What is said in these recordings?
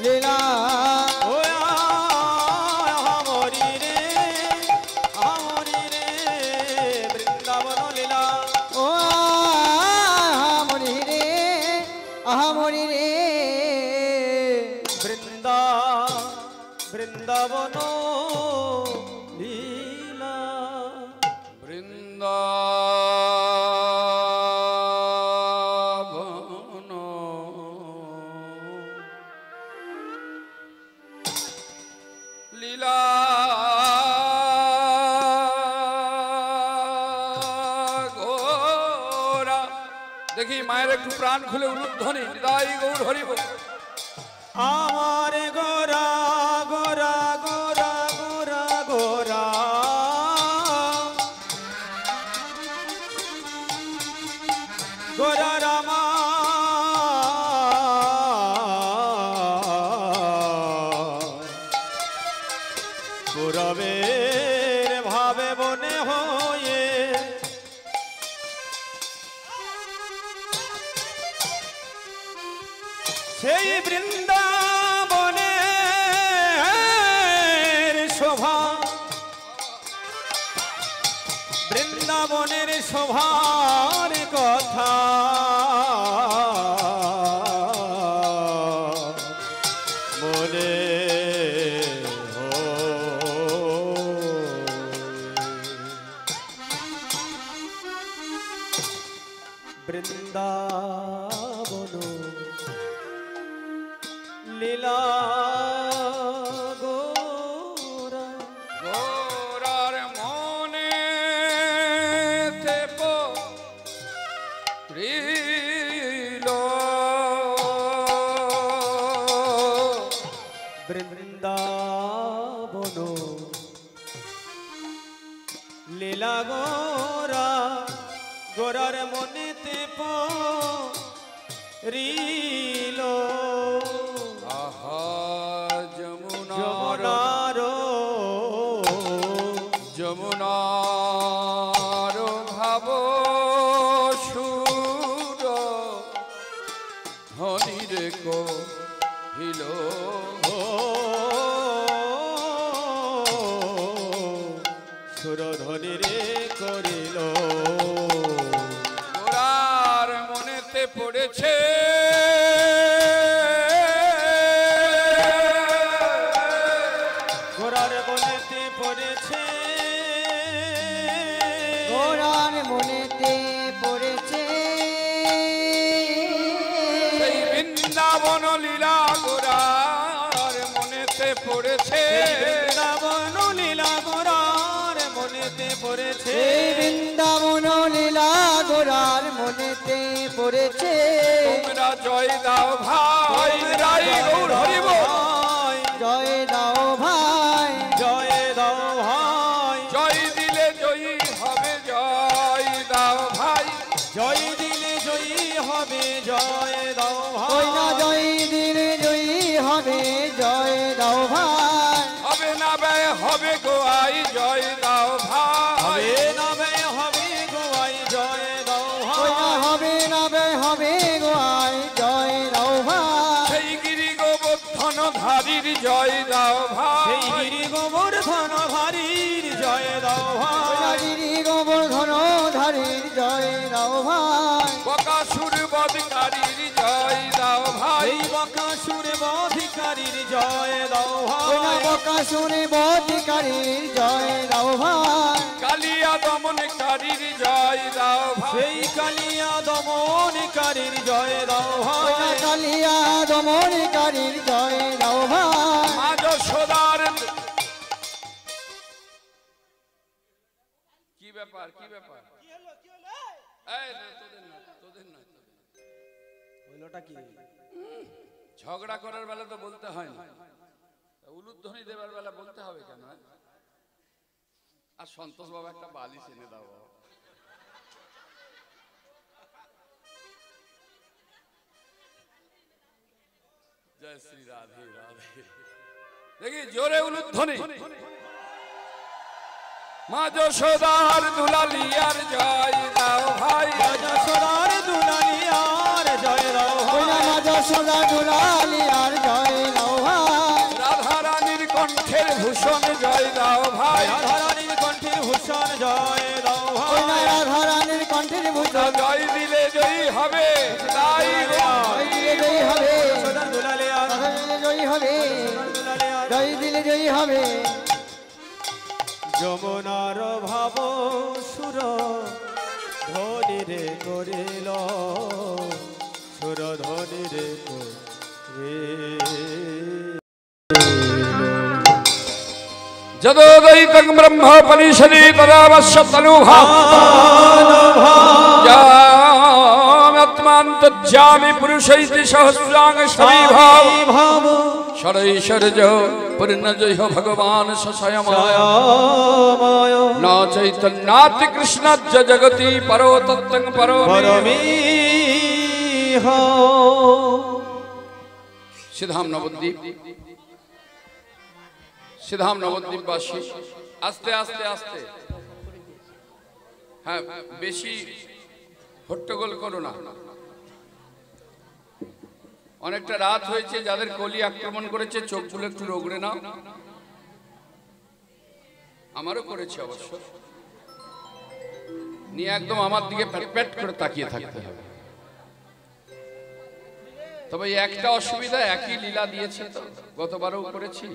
লীলা ও আমরি রে বৃন্দাবন লীলা ও আমরি রে বৃন্দাবন লীলা বৃন্দাবন লীলা গোরা দেখি মায়ের একটু প্রাণ খুলে উলুধ্বনি দাই গৌর হরিব আমার গোরা গোরা গোরা গোরা গোরা গোরা রামা গৌরবের ভাবে বনে হয়ে সেই বৃন্দাবনের শোভা বৃন্দাবনের শোভার কথা মনে বৃন্দাবন লীলা গোরা গোরার মনে রিল বৃন্দাবন লীলা গোরা গোরার মনেতে রিল আহা যমুনার যমুনার ভাব সুর ধনির কহিল সুরধ্বনি রে করিল গোরার মনেতে পড়েছে গোরার মনেতে পড়েছে গোরার মনেতে পড়েছে সেই বৃন্দাবন লীলা গোরার মনেতে পড়েছে বৃন্দাবন লীলা গোরার মনেতে পড়েছে বৃন্দাবন লীলা গোরার মনেতে পড়েছে তোমরা জয় দাও ভাই রাই গৌর হরিব জয় দাও ভাই জয় দাও ভাই জয় দিলে জয়ী হবে জয় দাও ভাই জয় দিলে জয়ী হবে জয় দাও ওই না ভাই জয় দিলে জয়ী হবে জয় দাও ভাই হবে না ব্যয় হবে গোয়াই জয় দাও ভাই হবে না ব্যয় হবে গোয়াই জয় দাও ওই না ভাই হবে না ব্যয় হবে গোয়াই জয় দাও ভাই সেই গিরি গোবর্ধন ধারীর জয় দাও সেই ভাই গিরি গোবর্ধন ভারীর জয় দাও ওই না ভাই গিরি গোবর্ধন ধারীর জয় দাও ভাই বকাসুর বধকারীর জয় দাও ভাই এই বকাসুর বধিকারীর জয় দাও ওই না ভাই বকাসুরে বধিকারীর জয় দাও ভাই কালিয়া দমনকারীর জয় দাও ভাই সেই কালিয়া দমনকারীর জয় দাও ওই না ভাই কালিয়া দমনকারীর জয় দাও ভাই মা যশোদার কি ব্যাপার কি ব্যাপার এই না তোদের না হইলোটা কি ঝগড়া করার বেলা তো বলতে হয় না উলুধ্বনি দেবার বেলা বলতে হবে কেন আর সন্তোষ বাবা একটা বালিশ এনে দাও বাবা। জয় শ্রী রাধে রাধে দেখি জোরে উলুধ্বনি মা যশোদার দুলালিয়ার জয় দাও ভাই যশোদার দুলালিয়ার জয় দাও ওই না ভাই মা যশোদা দুলালিয়ার জয় দাও কণ্ঠের ভূষণ জয় দাও ভাই রাধারানীর কণ্ঠের ভূষণ জয় দাও ওই ভাই রাধারানীর কণ্ঠের ভূষণ জয় দিলে জয়ী হবে তাই জয় দিলে জয়ী হবে সদন দুলালিয়া রাধা দিলে জয়ী হবে দুলালিয়া জয় দিলে জয়ী হবে যমুনার ভাব সুর ধ্বনি রে করিল সুর ধ্বনি রে যদোদয়িতং ব্রহ্ম পরিষদি তদাবশ্য তনুভাব যাত্মান্তর্যামি পুরুষৈতি সহস্রাঙ্গ সমীভাব ভাব ষড়ৈশ্বর্য পূর্ণজয় ভগবান সশয়মায় ন চৈতন্যাতি কৃষ্ণজ্জ জগতি পরো তত্ত্বং পরো পরমীহ সিধাম নবদ্বীপ সিধাম নবদ্বীপবাসী আস্তে আস্তে আস্তে হ্যাঁ বেশি হট্টগোল করো না অনেকটা রাত হয়েছে যাদের কলি আক্রমণ করেছে চোখগুলো একটু রগড়ে নাও আমারও করেছে অবশ্য নিয়ে একদম আমার দিকে প্যাট করে তাকিয়ে থাকতে হবে তবে একটা অসুবিধা একই লীলা দিয়েছে তো গতবারও করেছি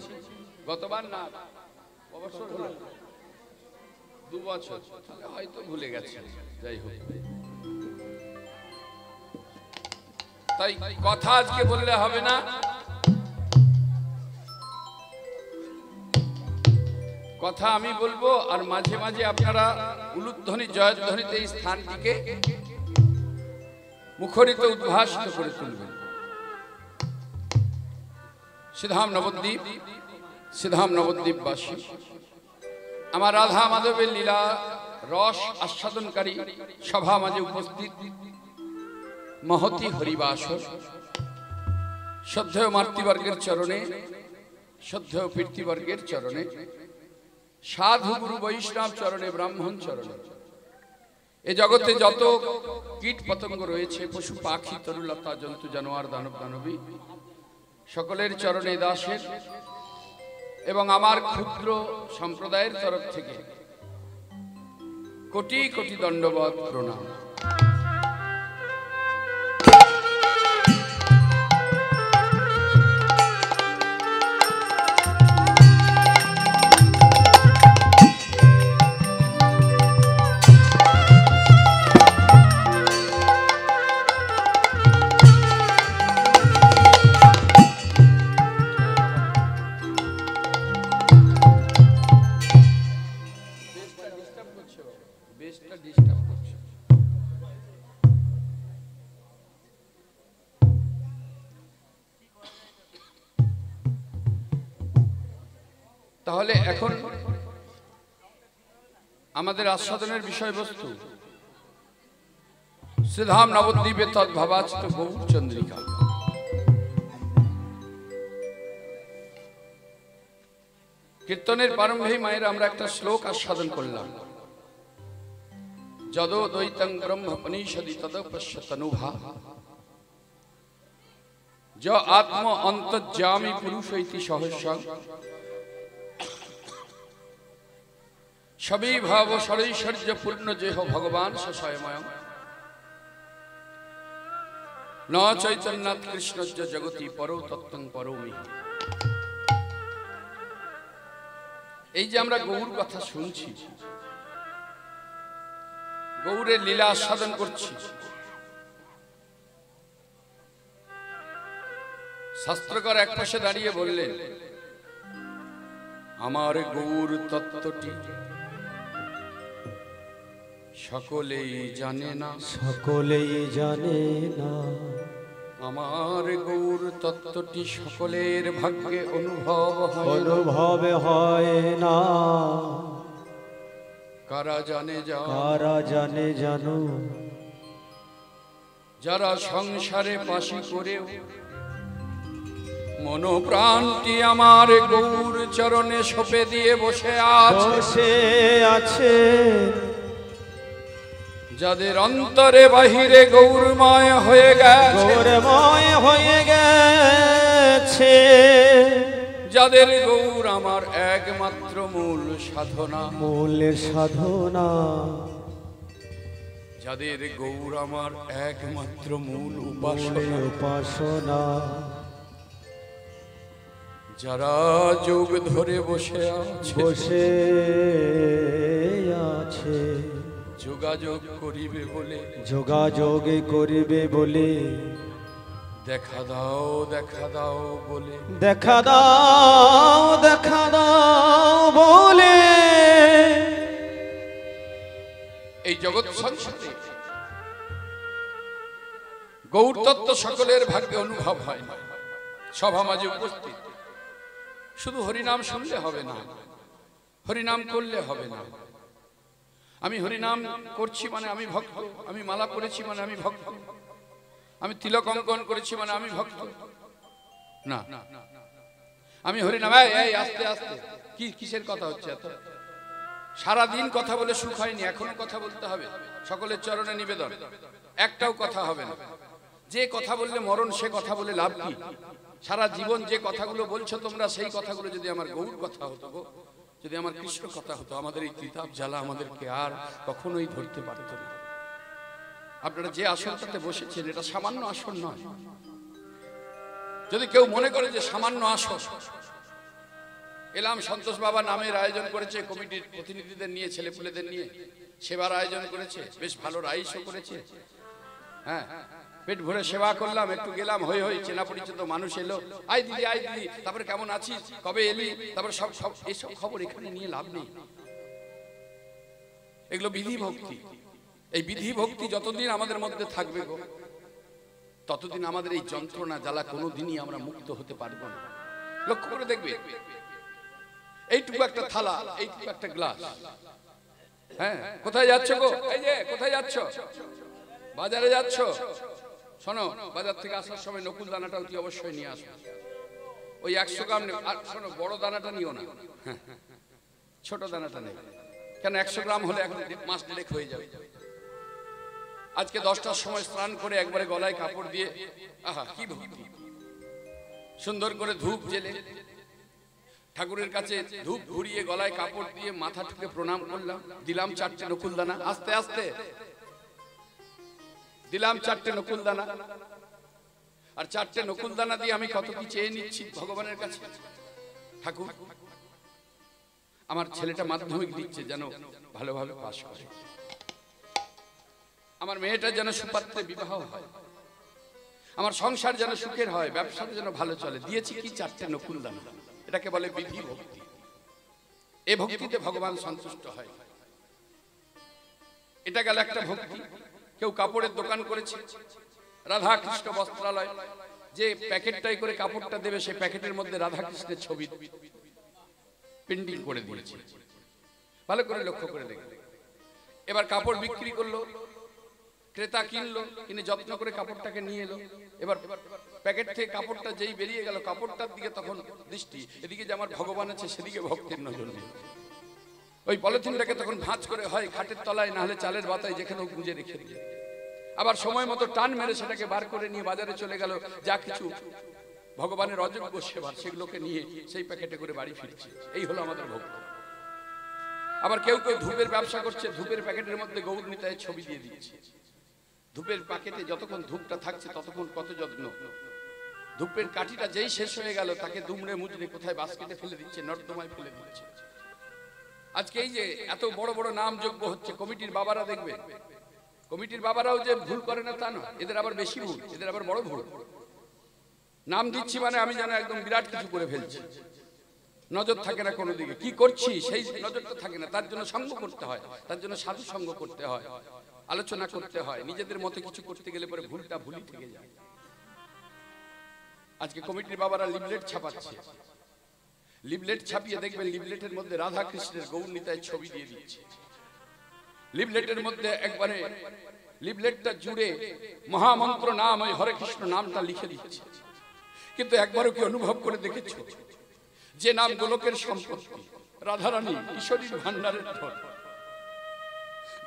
গতবার না অবসর হলো 2 বছর হয়তো ভুলে গেছে যাই হোক তাই কথা আজকে বললে হবে না কথা আমি বলবো আর মাঝে মাঝে আপনারা উলুধ্বনি জয়ধ্বনিতে এই স্থানটিকে মুখরিত উদ্ভাসিত করে তুলবেন সিধাম নবদ্বীপবাসী আমার রাধা মাধবের লীলা রস আস্বাদনকারী সভা মাঝে উপস্থিত মহতি হরিবাস শ্রদ্ধেয় মাতৃবর্গের চরণে শ্রদ্ধেয় পীর্তিবর্গের চরণে সাধু গুরু বৈষ্ণব চরণে ব্রাহ্মণ চরণে এ জগতে যত কীট পতঙ্গ রয়েছে পশু পাখি তরুলতা জন্তু জানোয়ার দানব দানবী সকলের চরণে দাসের এবং আমার ক্ষুদ্র সম্প্রদায়ের তরফ থেকে কোটি কোটি দণ্ডবত প্রণাম তাহলে এখন আমাদের আস্বাদনের বিষয়বস্তু শ্রীধাম নবদ্বীপে তদ্ভাবাচিত গৌর চন্দ্রিকা কীর্তনের প্রারম্ভেই মায়ের আমরা একটা শ্লোক আস্বাদন করলাম যদো দ্বৈতং ব্রহ্ম পনিষদি তদপশ্যতনুভা য আত্ম অন্তর্যামী পুরুষৈতি সহস্রং সবই ভাব ষড়ৈশ্বর্য পূর্ণ যেহ ভগবান সশয়ময় ন চৈতন্যাৎ কৃষ্ণজ্জ জগতি পরো তত্ত্বং পরোমি এই যে আমরা গৌর কথা শুনছি গৌরের লীলা আস্বাদন করছি শাস্ত্রকর এক পাশে দাঁড়িয়ে বললেন আমার গৌর তত্ত্বটি সকলেই জানে না সকলেই জানে না আমার গৌর তত্ত্বটি সকলের ভাগ্যে অনুভব হয় না কারা জানে জানো যারা সংসারে পাশি করেও মনোপ্রাণটি আমার গৌর চরণে সঁপে দিয়ে বসে আছে যাদের অন্তরে বাহিরে গৌরময় হয়ে গেছে যাদের গৌর আমার একমাত্র মূল সাধনা, মূল সাধনা, যাদের গৌর আমার একমাত্র মূল উপাসনা, উপাসনা, যারা যোগ ধরে বসে আছে, বসে আছে যোগাযোগ করিবে বলে, যোগাযোগ করিবে বলে, দেখা দাও বলে, দেখা দাও বলে, এই জগৎ সংসারে গৌর তত্ত্ব সকলের ভাগ্যে অনুভব হয় না। সভা মাঝে উপস্থিত শুধু হরিনাম শুনলে হবে না, হরিনাম করলে হবে না। আমি হরিনাম করছি মানে আমি ভক্ত, আমি মালা পরেছি মানে আমি ভক্ত, আমি তিলক অঙ্কন করেছি মানে আমি ভক্ত না। আমি হরিনাম এই আস্তে আস্তে কিসের কথা হচ্ছে এত? সারাদিন কথা বলে সুখ হয়নি, এখনো কথা বলতে হবে। সকলের চরণে নিবেদন, একটাও কথা হবে না। যে কথা বললে মরণ, সে কথা বলে লাভ কি? সারা জীবন যে কথাগুলো বলছো তোমরা, সেই কথাগুলো যদি আমার গৌর কথা হতো গো, যদি আমার কৃষ্ণ কথা হতো, আমাদের এই কিতাব জ্বালা আমাদেরকে আর কখনোই ধরতে পারত না। আপনারা যে আসনটাতে বসেছেন, এটা সামান্য আসন নয়। যদি কেউ মনে করে যে সামান্য আসন, এলাম সন্তোষ বাবা নামের আয়োজন করেছে, কমিটির প্রতিনিধিদের নিয়ে, ছেলেপুলেদের নিয়ে সেবার আয়োজন করেছে, বেশ ভালো রাইসও করেছে। হ্যাঁ, পেট ভরে সেবা করলাম, একটু গেলাম, হই হই চেনা পরিচিত মানুষ এলো, আই দিদি তারপরে কেমন আছিস, কবে এলি, তারপরে সব এইসব খবর এখানে নিয়ে লাভ নেই। এগুলো বিধি ভক্তি। এই বিধি ভক্তি যতদিন আমাদের মধ্যে থাকবে গো, ততদিন আমাদের এই যন্ত্রণা জ্বালা কোনোদিনই আমরা মুক্ত হতে পারবো না। লক্ষ্য করে দেখবে, এইটুকু একটা থালা, এইটুকু একটা গ্লাস। হ্যাঁ, কোথায় যাচ্ছ গো? এই যে কোথায় যাচ্ছ? বাজারে যাচ্ছ? শোনো, বাজার থেকে আসার সময় নকুল দানাটা অতি অবশ্যই নিয়ে আসো। ওই 100 গ্রাম। আর শোনো, বড় দানাটা নিও না, ছোট দানাটা নেই। কেন? 100 গ্রাম হলে এখন মাস দেড়েক হয়ে যাবে। আজকে 10টার সময় স্নান করে একবারে গলায় কাপড় দিয়ে, আহা কি ভক্তি! সুন্দর করে ধূপ জেলে ঠাকুরের কাছে ধূপ ঘুরিয়ে গলায় কাপড় দিয়ে মাথা ঠুকে প্রণাম করলাম, দিলাম 4টে নকুল দানা, আস্তে আস্তে দিলাম 4টে নকুল দানা। আর 4টে নকুল দানা দিয়ে আমি কত কি চেয়ে নিচ্ছি ভগবানের কাছে। ঠাকুর, আমার ছেলেটা মাধ্যমিক দিচ্ছে, যেন ভালোভাবে পাশ করে, আমার মেয়েটা যেন সুপাত্রে বিবাহ হয়, আমার সংসার যেন সুখের হয়, ব্যবসাটা যেন ভালো চলে। দিয়েছি কি? 4টে নকুল দানা। এটাকে বলে বিধি ভক্তি। এই ভক্তিতে ভগবান সন্তুষ্ট হয়। এটা গেল একটা ভক্তি। কেউ কাপড়ের দোকান করেছে, রাধা কৃষ্ণ বস্ত্রালয়, যে প্যাকেটটাই করে কাপড়টা দেবে, সেই প্যাকেটের মধ্যে রাধা কৃষ্ণের ছবি প্রিন্টিং করে দিয়েছে। ভালো করে লক্ষ্য করে দেখবে। এবার কাপড় বিক্রি করলো, ক্রেতা কিনলো, কিনে যত্ন করে কাপড়টাকে নিয়ে এলো। এবার প্যাকেট থেকে কাপড়টা যেই বেরিয়ে গেল, কাপড়টার দিকে তখন দৃষ্টি, এদিকে যে আমার ভগবান আছে সেদিকে ভক্তের নজর নেই। ওই পলিথিনটাকে তখন ভাঁজ করে হয় খাটের তলায়, না হলে চালের বাতায়, যেখানে গুঁজে রেখে দিয়ে আবার সময় মতো টান মেরে সেটাকে বার করে নিয়ে বাজারে চলে গেল। যা কিছু ভগবানের অযোগ্য সেবা, সেগুলোকে নিয়ে সেই প্যাকেটে করে বাড়ি ফিরছে। এই হলো আমাদের ভক্ত। আবার কেউ কেউ ধূপের ব্যবসা করছে, ধূপের প্যাকেটের মধ্যে গৌর নিতাইয়ের ছবি দিয়ে দিচ্ছে। ধূপের প্যাকেটে যতক্ষণ ধূপটা থাকছে ততক্ষণ কত যত্ন। ধূপের কাঠিটা যেই শেষ হয়ে গেল, তাকে দুমড়ে মুচড়ে কোথায় বাস্কেটে ফেলে দিচ্ছে, নর্দমায় ফেলে দিচ্ছে। আজকে এই যে এত বড় বড় নাম যোগ্য হচ্ছে, কমিটির বাবারা দেখবে, কমিটির বাবারাও যে ভুল করে না তা না, এদের আবার বেশি ভুল, এদের আবার বড় ভুল। নাম দিচ্ছি মানে আমি যেন একদম বিরাট কিছু করে ফেলছি, নজর থাকে না কোনো দিকে, কি করছি সেই নজরটা থাকে না। তার জন্য সঙ্গ করতে হয়, তার জন্য সাধু সঙ্গ করতে হয়, আলোচনা করতে হয়। নিজেদের মতে কিছু করতে গেলে পরে ভুলটা ভুলই থেকে যায়। আজকে কমিটির বাবারা লিফলেট ছাপাচ্ছে, লিফলেট ছাপিয়ে দেখবেন লিফলেটের মধ্যে রাধা কৃষ্ণের গৌর নিতাইয়ের ছবি দিয়ে দিচ্ছে। লিফলেটের মধ্যে একবারে লিফলেটটা জুড়ে মহামন্ত্র নাম, ওই হরে কৃষ্ণ নামটা লিখে দিচ্ছে। কিন্তু একবারও কি অনুভব করে দেখেছো যে নাম গোলকের সম্পত্তি, রাধারানী ঈশ্বরীর ভান্ডারের ধন,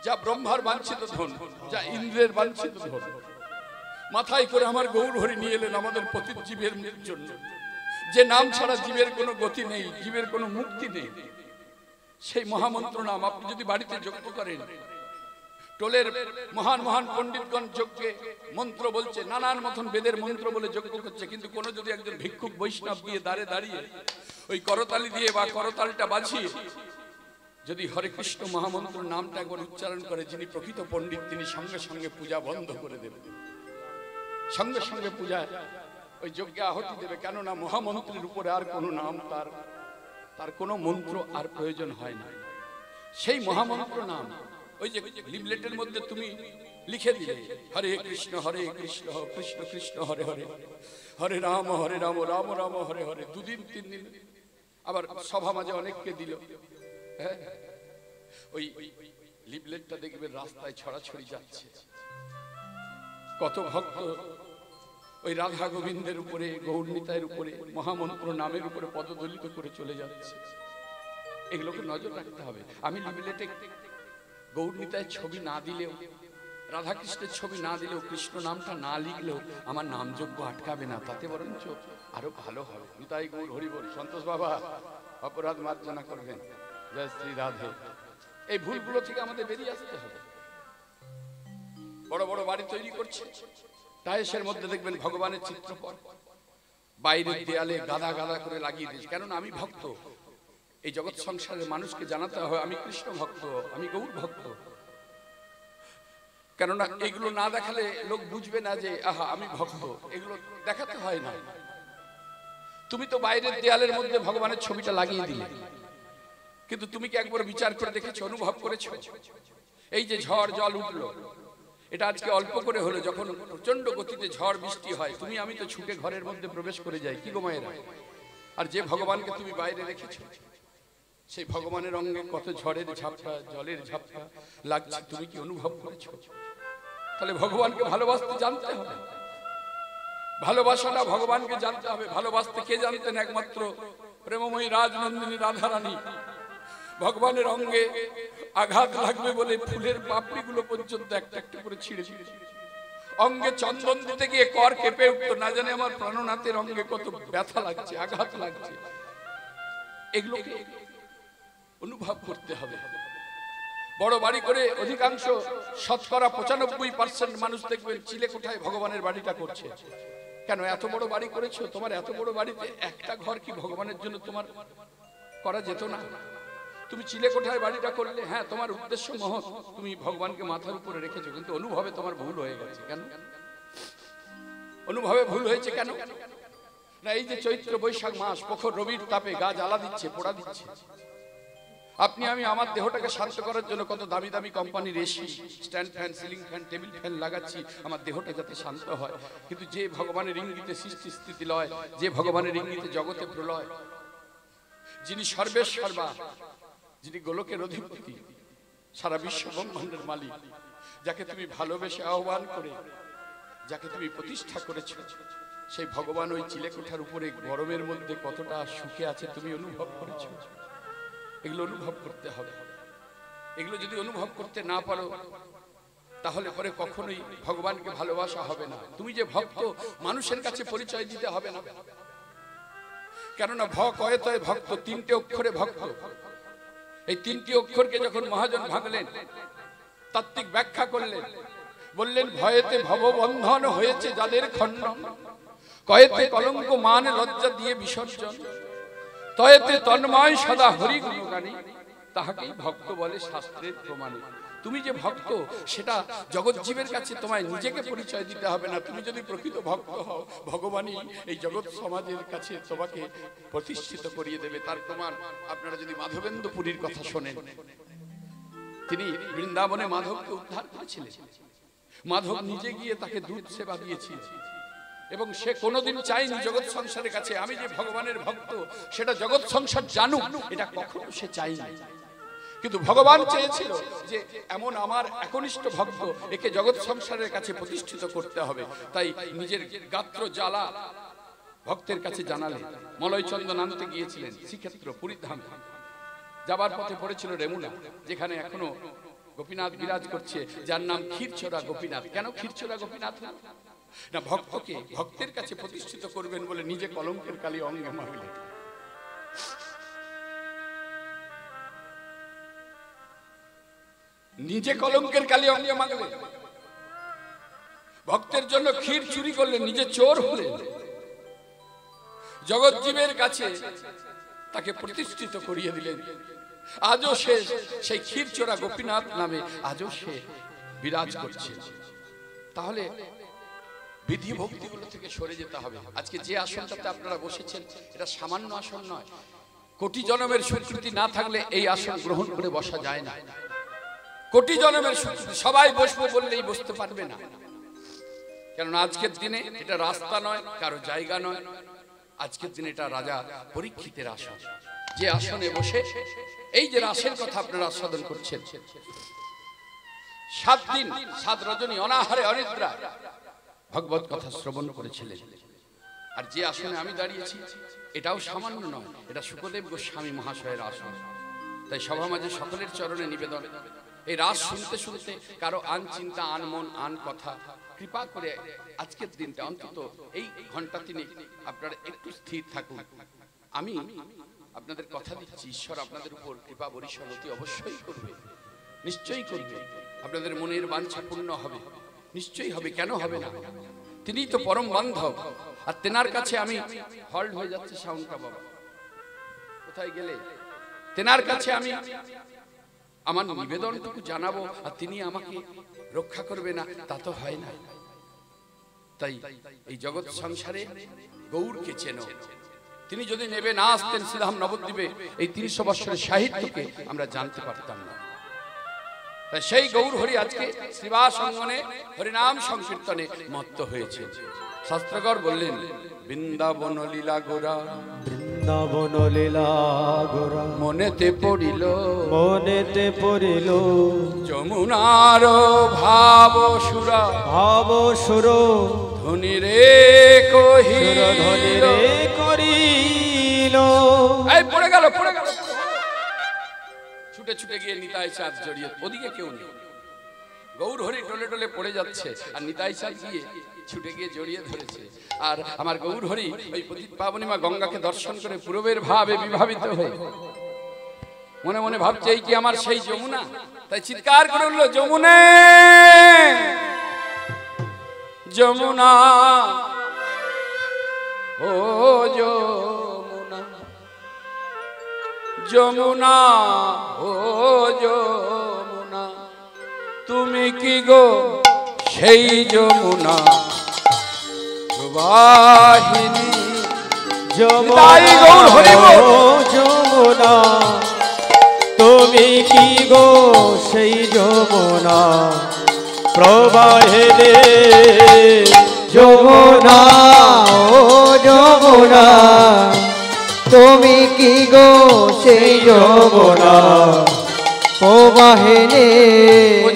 যা ব্রহ্মার বাঞ্ছিত ধন, যা ইন্দ্রের বাঞ্ছিত ধন, মাথায় করে আমার গৌর হরি নিয়ে এলেন আমাদের পতিত জীবের জন্য। যে নাম ছাড়া জীবের কোনো গতি নেই, জীবের কোনো মুক্তি নেই, সেই মহামন্ত্র নাম আপনি যদি বাড়িতে যজ্ঞ করেন, টোলের মহান মহান পণ্ডিতগণ যজ্ঞে মন্ত্র বলছে, নানান মতন বেদের মন্ত্র বলে যজ্ঞ করছে, কিন্তু কোনো যদি একজন ভিক্ষুক বৈষ্ণব দিয়ে দাঁড়ে দাঁড়িয়ে ওই করতালি দিয়ে বা করতালটা বাজিয়ে যদি হরে কৃষ্ণ মহামন্ত্র নামটা একবার উচ্চারণ করে, যিনি প্রকৃত পণ্ডিত তিনি সঙ্গে সঙ্গে পূজা বন্ধ করে দেবেন, সঙ্গে সঙ্গে পূজা ওই যজ্ঞে আহুতি দেবে। কেননা মহামন্ত্রের উপরে আর কোনো নাম, তার কোনো মন্ত্র আর প্রয়োজন হয় না। সেই মহামন্ত্র নাম ওই যে লিফলেটের মধ্যে তুমি লিখে দিলে হরে কৃষ্ণ কৃষ্ণ কৃষ্ণ হরে হরে, হরে রাম রাম রাম হরে হরে, 2 দিন 3 দিন, আবার সভা মাঝে অনেককে দিল। হ্যাঁ, ওই লিফলেটটা দেখবেন রাস্তায় ছড়াছড়ি যাচ্ছে। কত ভক্ত ওই রাধা গোবিন্দের উপরে, গৌরনীতায়ের উপরে, মহামন্ত্র নামের উপরে পদদলিত করে চলে যাচ্ছে। এগুলোকে নজর রাখতে হবে। আমি লিফলেটে গৌরনীতায়ের ছবি না দিলেও, রাধাকৃষ্ণের ছবি না দিলেও, কৃষ্ণ নামটা না লিখলেও আমার নামযজ্ঞ আটকাবে না, তাতে বরঞ্চ আরো ভালো হবে। নিতাই গৌর হরিবল। সন্তোষ বাবা অপরাধ মার্জনা করবেন। জয় শ্রী রাধে। এই ভুলগুলো থেকে আমাদের বেরিয়ে আসতে হবে। বড় বড় বাড়ি তৈরি করছে, টাইলসের মধ্যে দেখবেন ভগবানের চিত্রপট, বাইরের দেয়ালে গাদা গাদা করে লাগিয়ে দিয়েছে। কেননা আমি ভক্ত, এই জগৎ সংসারের মানুষকে জানাতে হয় আমি কৃষ্ণ ভক্ত, আমি গৌর ভক্ত। কেননা এগুলো না দেখালে লোক বুঝবে না যে আহা আমি ভক্ত, এগুলো দেখাতে হয় না। তুমি তো বাইরের দেয়ালের মধ্যে ভগবানের ছবিটা লাগিয়ে দিলে, কিন্তু তুমি কি একবার বিচার করে দেখেছো, অনুভব করেছো? এই যে ঝড় জল উঠলো, এটা আজকে অল্প করে হলো, যখন প্রচন্ড গতিতে ঝড় বৃষ্টি হয় তুমি আমি তো ছুটে ঘরের মধ্যে প্রবেশ করে যাই, কি গো মায়েরা? আর যে ভগবানকে তুমি বাইরে রেখেছো, সেই ভগবানের অঙ্গে কত ঝড়ের ঝাপটা, জলের ঝাপটা লাগছে, তুমি কি অনুভব করেছো? তাহলে ভগবানকে ভালোবাসতে জানতে হবে। ভালোবাসাটা ভগবানকে জানতে হবে। ভালোবাসতে কে জানতেন? একমাত্র প্রেমময়ী রাজনন্দিনী রাধারানী। ভগবানের অঙ্গে আঘাত লাগবে বলে ফুলের পাপড়িগুলো পর্যন্ত একটা একটা করে ছিঁড়ে ছিঁড়ে, অঙ্গে চন্দন দিতে গিয়ে কর কেঁপে উঠতো, না জানে আমার প্রাণনাথের অঙ্গে কত ব্যথা লাগছে, আঘাত লাগছে। এগুলোকে অনুভব করতে হবে। বড় বাড়ি করে অধিকাংশ, শতকরা 95% মানুষ দেখবেন চিলে কোঠায় ভগবানের বাড়িটা করছে। কেন এত বড় বাড়ি করেছো? তোমার এত বড় বাড়িতে একটা ঘর কি ভগবানের জন্য তোমার করা যেত না? তুমি চিলে কোঠায় বাড়িটা করলে, হ্যাঁ তোমার উদ্দেশ্য মহৎ, তুমি ভগবানকে মাথার উপরে রেখেছো, কিন্তু অনুভবে তোমার ভুল হয়ে গেছে। কেন অনুভবে ভুল হয়েছে? কেন না এই যে চৈত্র বৈশাখ মাস, প্রখর রবির তাপে গা জ্বালা দিচ্ছে, পোড়া দিচ্ছে, আপনি আমি আমার দেহটাকে শান্ত করার জন্য কত দামি দামি কোম্পানির AC, stand fan, ceiling fan, table fan লাগাচ্ছি আমার দেহটা যাতে শান্ত হয়। কিন্তু যে ভগবানের ইঙ্গিতে সৃষ্টি স্থিতি লয়, যে ভগবানের ইঙ্গিতে জগতে প্রলয়, যিনি সর্বেশ্বর্বা, যিনি গোলকের অধিপতি, সারা বিশ্ব ব্রহ্মাণ্ডের মালিক, যাকে তুমি ভালোবেসে আহ্বান করে, যাকে তুমি প্রতিষ্ঠা করেছ, সেই ভগবান ওই চিলেকোঠার উপরে গরমের মধ্যে কতটা সুখে আছে তুমি অনুভব করেছ? এগুলো অনুভব করতে হবে। এগুলো যদি অনুভব করতে না পারো, তাহলে পরে কখনোই ভগবানকে ভালোবাসা হবে না। তুমি যে ভক্ত, মানুষের কাছে পরিচয় দিতে হবে না। কেননা ভ কয়ে তয় ভক্ত, 3টে অক্ষরে ভক্ত। এই 3টি অক্ষরকে যখন মহাজন ভাঙলেন, তাত্ত্বিক ব্যাখ্যা করলেন, বললেন ভয়েতে ভববন্ধন হয়েছে যাদের খণ্ডন, কয়েতে কলঙ্ক মান লজ্জা দিয়ে বিসর্জন, তয়েতে তন্ময় সদা হরি গুণগানী, তাহাকেই ভক্ত বলে শাস্ত্রের প্রমাণে। তুমি যে ভক্ত, সেটা জগৎজীবের কাছে তোমায় নিজেকে পরিচয় দিতে হবে না। তুমি যদি প্রকৃত ভক্ত হও, ভগবানই এই জগৎ সমাজের কাছে তোমাকে প্রতিষ্ঠিত করিয়ে দেবে। তার প্রমাণ আপনারা যদি মাধবেন্দ্র পুরীর কথা শোনেন, তিনি বৃন্দাবনে মাধবকে উদ্ধার করেছিলেন। মাধব নিজে গিয়ে তাকে দুধ সেবা দিয়েছিল, এবং সে কোনোদিন চায়নি জগৎ সংসারের কাছে আমি যে ভগবানের ভক্ত সেটা জগৎ সংসার জানুক, এটা কখনো সে চায়নি। কিন্তু ভগবান চেয়েছিল যে এমন আমার একনিষ্ঠ ভক্ত, একে জগৎ সংসারের কাছে প্রতিষ্ঠিত করতে হবে। তাই নিজের গাত্র জ্বালা ভক্তের কাছে জানালেন। মলয় চন্দন আনতে গিয়েছিলেন শ্রীক্ষেত্র পুরীধাম, যাবার পথে পড়েছিল রেমুনা, যেখানে এখনো গোপীনাথ বিরাজ করছে, যার নাম ক্ষীরচোরা গোপীনাথ। কেন ক্ষীরচোরা গোপীনাথ? না ভক্তকে ভক্তের কাছে প্রতিষ্ঠিত করবেন বলে নিজে কলঙ্কের কালি অঙ্গে মাখলেন। নিজে কলঙ্কের কালি অঙ্গে মাখলেন, ভক্তের জন্য ক্ষীর চুরি করলেন, নিজে চোর হলেন। জগৎজীবের কাছে তাকে প্রতিষ্ঠিত করিয়ে দিলেন। আজও সে সেই ক্ষীর চোরা গোপীনাথ নামে আজও সে বিরাজ করছে। তাহলে বিধি ভক্তিগুলো থেকে সরে যেতে হবে। আজকে যে আসনটাতে আপনারা বসেছেন এটা সামান্য আসন নয়। কোটি জন্মের স্বীকৃতি না থাকলে এই আসন গ্রহণ করে বসা যায় না। কোটি জন্মের স্বীকৃতি, সবাই বসবো বললেই বসতে পারবে না। কারণ আজকের দিনে এটা রাস্তা নয়, কারো জায়গা নয়। আজকের দিনে এটা রাজা পরীক্ষিতের আসন। যে আসনে বসে এই যে রাসের কথা আপনারা আস্বাদন করছেন, 7 দিন 7 রজনী অনাহারে অনিদ্রা ভগবত কথা শ্রবণ করেছিলেন। আর যে আসনে আমি দাঁড়িয়েছি এটাও সামান্য নয়, এটা শুকদেব গোস্বামী মহাশয়ের আসন। তাই সভা মাঝে সকলের চরণে নিবেদন, এই রাস শুনতে শুনতে কারো আন চিন্তা, আন মন, আন কথা, কৃপা করে আজকের দিনটা অন্তত এই ঘন্টা 3 আপনারা একটু স্থির থাকুন। আমি আপনাদের কথা দিচ্ছি, ঈশ্বর আপনাদের উপর কৃপা বর্ষণ অতি অবশ্যই করবে, নিশ্চয়ই করবে। আপনাদের মনের বাঞ্ছা পূর্ণ হবে, নিশ্চয়ই হবে, কেন হবে না? তিনিই তো পরম বান্ধব। আর তেনার কাছে আমি হল্ড হয়ে যাচ্ছে সাউন্ডটা, বাবা কোথায় গেলে? তেনার কাছে আমি আমার নিবেদনটুকু জানাবো আর তিনি আমাকে রক্ষা করবে না, তা তো হয় না। তাই এই জগৎ সংসারে গৌরকে চেনো। তিনি যদি নেবে না আসতেন শ্রীধাম নবদ্বীপে, এই 300 বৎসরের সাহিত্যকে আমরা জানতে পারতাম না। তাই সেই গৌর হরি আজকে শ্রীবাস অঙ্গনে হরিনাম সংকীর্তনে মত্ত হয়েছে। শাস্ত্রকর বললেন, বৃন্দাবন লীলা গোরা, বৃন্দাবন লীলা গোরা মনেতে পড়িল, মনেতে পড়িল যমুনার ভাব সুরা, ভাব সুর ধনী রে কহিল, ধনী রে করিল। এই পড়ে গেল, পড়ে গেল, ছুটে ছুটে গিয়ে নিতাই চাঁদ জড়িয়ে, ওদিকে কেউ নেই। গৌর হরি টলে টলে পড়ে যাচ্ছে আর নিতাই চাঁদ গিয়ে ছুটে গিয়ে জড়িয়ে ধরেছে। আর আমার গৌর হরি ওই পতিত পাবনী মা গঙ্গাকে দর্শন করে পূর্বের ভাবে বিভাবিত হয়ে মনে মনে ভাবছে, এই কি আমার সেই যমুনা? তাই চিৎকার করে উঠল, যমুনে যমুনা, ও যমুনা, যমুনা ও যমুনা, তুমি কি গো সেই যমুনা প্রবাহিনী? যমুনা তুমি কি গো সেই যমুনা প্রবাহিনী? যমুনা ও যমুনা তুমি কি গো সেই যমুনা প্রবাহিনী?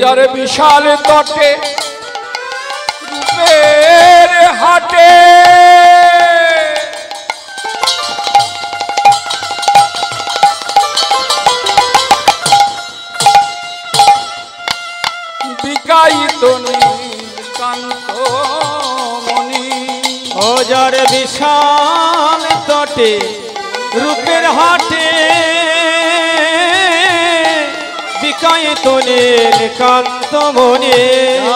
যার বিশাল তটে রূপের হাটে বিকায়িত নীলকান্ত মণি। ও যার বিশাল তটে রূপের হাটে বিকায়িত নীলকান্ত মণি।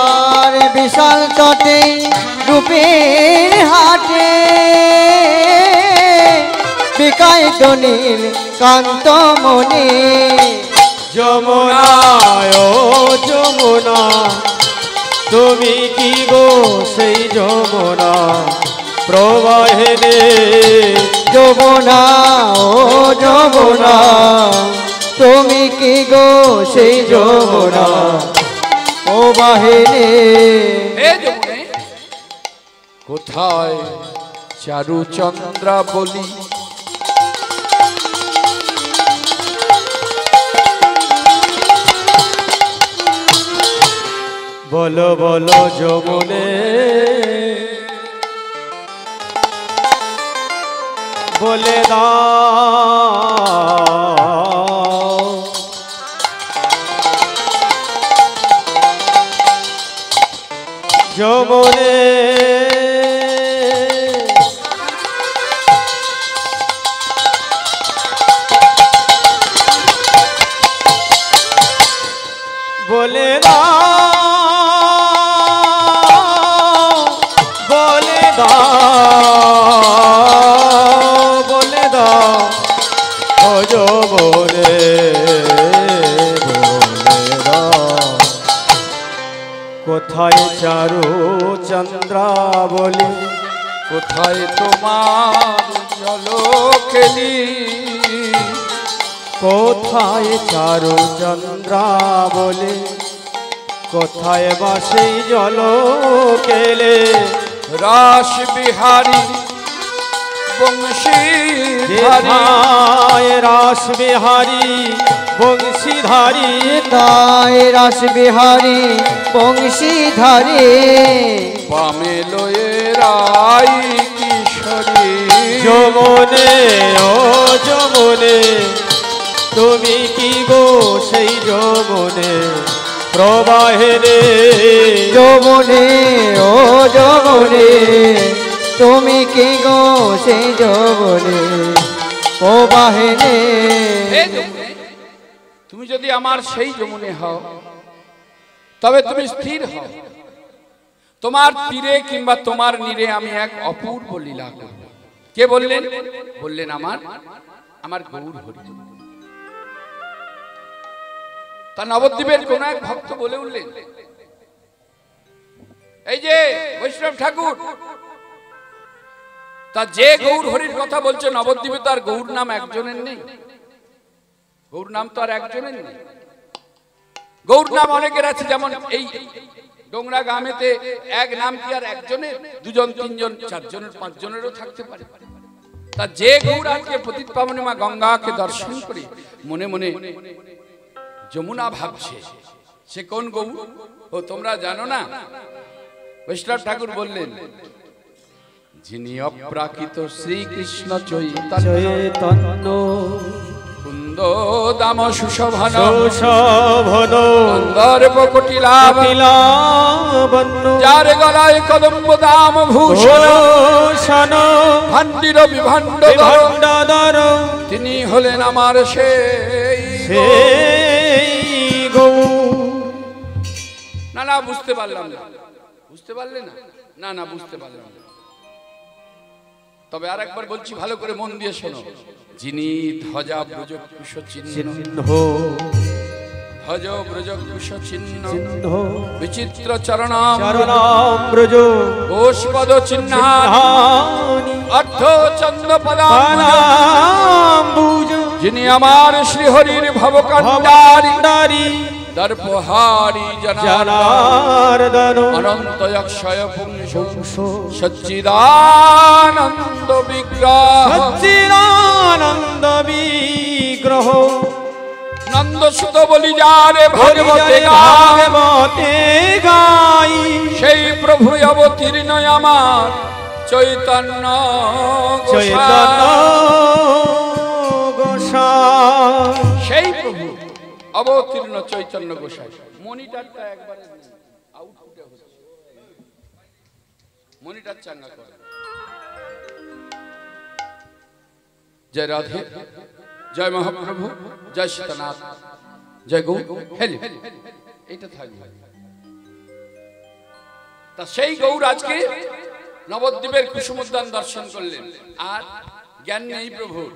আর বিশাল তটে রূপের হাটে বিকায়িত নীলকান্ত মণি। যমুনা ও যমুনা তুমি কি গো সেই যমুনা প্রবাহিনী? যমুনা ও যমুনা তুমি কি গো সেই যমুনা প্রবাহিনী? হে যমুনে, কোথায় চারুচন্দ্রা বলি? বলো বলো যমুনে, বলে দাও যমুনে বলে দাও বলে দাও বলে দাও ও যমুনে বলে দাও কোথায় চারু চন্দ্রাবলী কোথায় তোমার জলকেলি কোথায় চারু চন্দ্রাবলী কোথায় বাসে জল কেলে রাস বিহারী বংশীধারী রাস বিহারী বংশীধারী তাই রাস বিহারী বংশীধারী বামে লয়ে রাই কিশোরী যমুনে ও যমুনে তুমি কি গো সেই যমুনে প্রবাহে রে যমুনে ও যমুনে তুমি কি গো সেই যমুনে প্রবাহে নে হে যমুনে, তুমি যদি আমার সেই যমুনে হও তবে তুমি স্থির হও। তোমার তীরে কিংবা তোমার নীরে আমি এক অপূর্ব লীলা করব। কে বললেন? বললেন আমার গৌর হরি। তা নবদ্বীপের কোন এক ভক্ত বলে উঠলেন, এই যে বৈষ্ণব ঠাকুর, তা যে গৌর হরির কথা বলছে নবদ্বীপে তার গৌর নাম একজনের নেই? গৌর নাম তো আর একজনের নেই। গৌর নাম অনেকের আছে, যেমন এই ডোংরা গ্রামেতে এক নাম কি আর একজনের? দুজন, তিনজন, চারজনের, পাঁচজনেরও থাকতে পারে। তা যে গৌর আজকে পতিত পাবনী মা গঙ্গাকে দর্শন করে মনে মনে যমুনা ভাবছে, সে কোন গৌর? ও তোমরা জানো না? বৈষ্ণব ঠাকুর বললেন, যিনি অপ্রাকৃত শ্রীকৃষ্ণ চৈতন্য কুন্দ দাম সুশোভন গন্ধর্ব কোটিলাবন্য, যার গলায় কদম্ব দাম ভূষণ ভান্ডির বিভাণ্ডধর, তিনি হলেন আমার সেই গৌর। না না, বুঝতে পারলাম না। বুঝতে পারলে না? না না, বুঝতে পারলাম না। তবে আর একবার বলছি, ভালো করে মন দিয়ে শোনো। যিনি ধ্বজা ব্রজ কুশ চিহ্ন, ধ্বজ ব্রজ কুশ চিহ্ন, বিচিত্র চরণাম্রজ গোষ্পদ চিহ্নানি, অর্ধ চন্দ্র পদাম্বুজ, যিনি আমার শ্রীহরির ভবকান্ডারি দর্পহারি জনার্দন, অনন্ত অক্ষয় পুংস সচ্চিদানন্দ বিগ্রহ, সচ্চিদানন্দ বিগ্রহ, নন্দ সুত বলি যারে ভগবতে গাই, সেই প্রভু অবতীর্ণ আমার চৈতন্য গোসাই, সেই প্রভু অবতীর্ণ চৈতন্য গোসাই। মনিটরটা একবারে আউটপুটে হচ্ছে, মনিটর চাঙ্গা করে। জয় রাধে, জয় মহাপ্রভু, জয় সীতানাথ, জয় গৌ হেলি, এইটা থাকবে। তা সেই গৌর আজকে নবদ্বীপের কুসুমোদ্যান দর্শন করলেন, আর জ্ঞান নেই প্রভুর।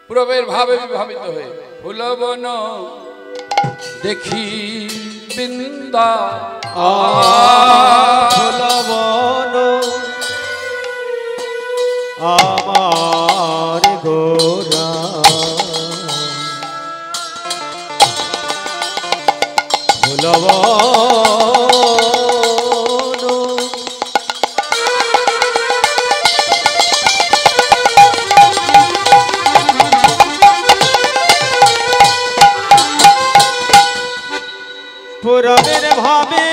পূর্বের ভাবে বিভাবিত হয়ে ফুলবন দেখি বৃন্দা, ফুলবন আমার গোরা, ফুলবন পুরবের ভাবে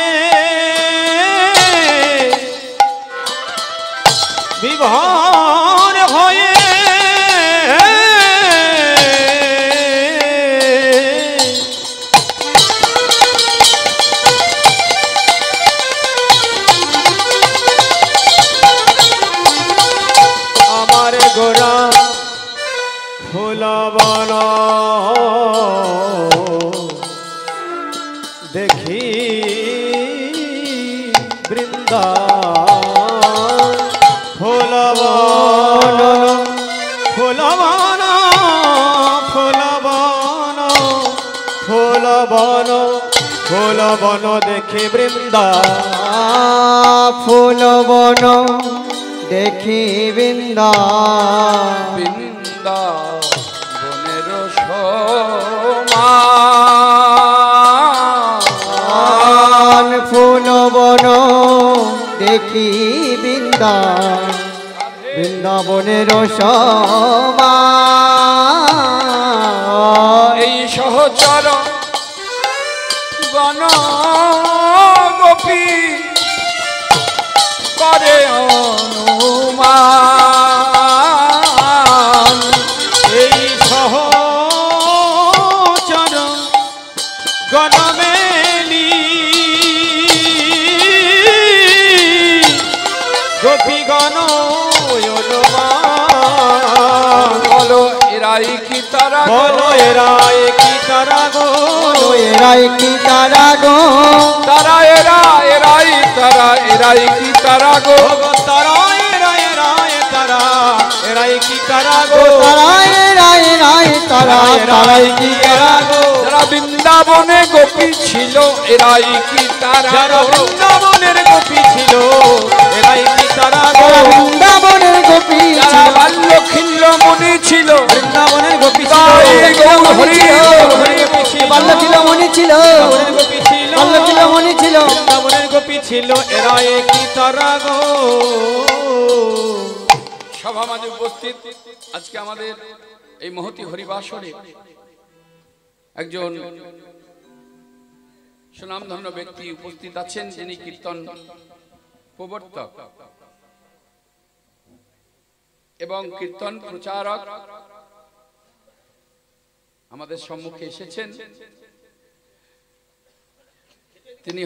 বিভার হয়ে আমার গোরা ফুলবন ফুল বন দেখে বৃন্দা ফুল বন দেখি বৃন্দা বৃন্দা বনের সমান ফুল বন দেখি বৃন্দা বৃন্দাবনের সমান এই সহচর গণ গোপী করে অনুমান এই সহচর গণমেলি গোপী গণ বলো এরাই কি তারা বলো এরাই কি তারা গো এরাই কি তারা গো তারা এরাই কি তারা গো তারা এরাই কি তারা গো তারাই কি তারা গো যারা বৃন্দাবনে গোপী ছিল এরাই কি তারা যারা গো বৃন্দাবনের গোপী ছিল এরাই কি তারা গো বৃন্দাবনের গোপী যারা বাল্য খিল্ল মনি ছিল বৃন্দাবনের গোপী ছিল তাই গৌর হরি বাল্য ছিল মনি ছিল বৃন্দাবনের গোপী ছিল বাল্য ছিল মনি ছিল বৃন্দাবনের গোপী ছিল এরাই কি তারা গো সভা মাঝে উপস্থিত আজকে আমাদের এই মহতি হরিবাসরে একজন সুনামধন্য ব্যক্তি উপস্থিত আছেন যিনি কীর্তন প্রবর্তক এবং কীর্তন প্রচারক আমাদের সম্মুখে এসেছেন তিনি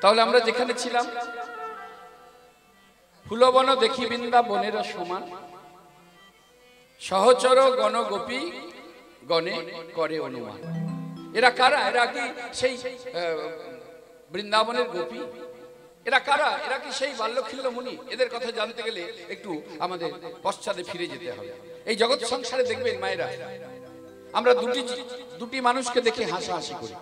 তাহলে আমরা যেখানে ছিলাম ফুলবন দেখি বৃন্দা বনের সমান সহচর গণ গোপী গণে করে অনুমান এরা কারা এরা কি সেই বৃন্দাবনের গোপী এরা কারা এরা কি সেই বাল্যখিল্য মুনি এদের কথা জানতে গেলে একটু আমাদের পশ্চাতে ফিরে যেতে হবে এই জগৎ সংসারে দেখবেন মায়েরা আমরা দুটি মানুষকে দেখে হাসাহাসি করি